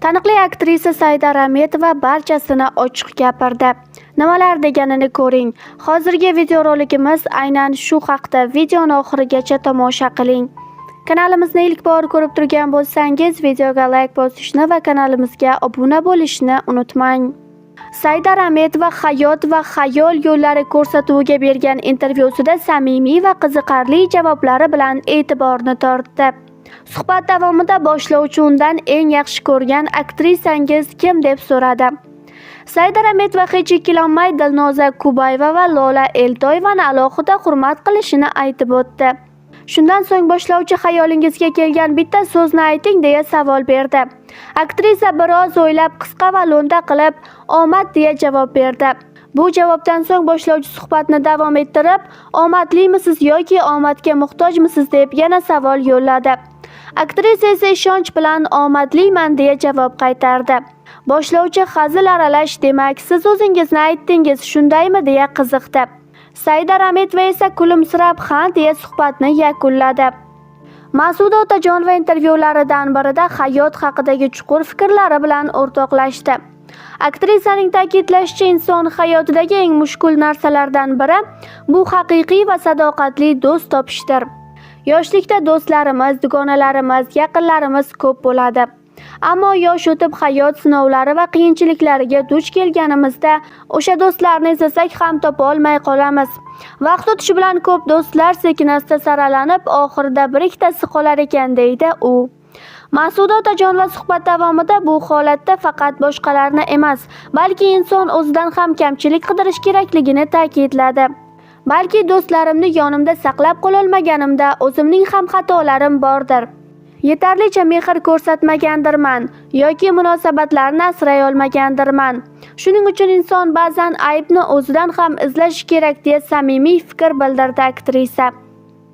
Taniqli aktrisa Saida Rametova barchasini ochiq gapirdi. Nimalar deganini ko'ring. Hozirgi videorolikimiz aynan shu haqda. Videoni oxirigacha tomosha qiling. Kanalimizni ilk bor ko'rib turgan bo'lsangiz, videoga like bosishni va kanalimizga obuna bo'lishni unutmang. Saida Rametova hayot va xayol yo'llari ko'rsatuviga bergan intervyusida samimiy va qiziqarli javoblari bilan e'tiborni tortdi. Suhbat davomida boshlovchi undan eng yaxshi ko'rgan aktrisangiz kim deb so'radi. Saida Rametova hech ikkilanmay Dilnoza Kubayeva va Lola Eltoyevani alohida hurmat qilishini aytib o'tdi. Shundan so'ng boshlovchi xayolingizga kelgan bitta so'zni ayting deya savol berdi. Aktrisa biroz o'ylab qisqa va lo'nda qilib omad deya javob berdi. Bu javobdan so'ng boshlovchi suhbatni davom ettirib, omadlimisiz yoki omadga muhtojmisiz deb yana savol yo'lladi. Aktrisa esa ishonch bilan omadliman deya javob qaytardi. Boshlovchi hazil aralash, demak siz o'zingizni aytdingiz, shundaymi deya qiziqdi. Saida Rametova esa kulimsirab ha deya suhbatni yakunladi. Ma'suda Otajonova intervyularidan birida hayot haqidagi chuqur fikrlari bilan o'rtoqlashdi. Aktrisaning ta'kidlashicha, inson hayotidagi eng mushkul narsalardan biri bu haqiqiy va sadoqatli do'st topishdir. Yoshlikda do'stlarimiz, dugonalarimiz, yaqinlarimiz ko'p bo'ladi. Ammo yosh o'tib hayot sinovlari va qiyinchiliklariga duch kelganimizda o'sha do'stlarni izlasak ham topa olmay qolamiz. Vaqt o'tishi bilan ko'p do'stlar sekin-asta saralanib, oxirida bir ikkitasi qolar ekan deydi u. Ma'suda Otajonova suhbat davomida bu holatda faqat boshqalarni emas, balki inson o'zidan ham kamchilik qidirish kerakligini ta'kidladi. Balki do'stlarimni yonimda saqlab qololmaganimda o'zimning ham xatolarim bordir. Yetarlicha mehr ko'rsatmagandirman yoki munosabatlarni asray olmagandirman. Shuning uchun inson ba'zan aybni o'zidan ham izlashi kerak deya samimiy fikr bildirdi aktrisa.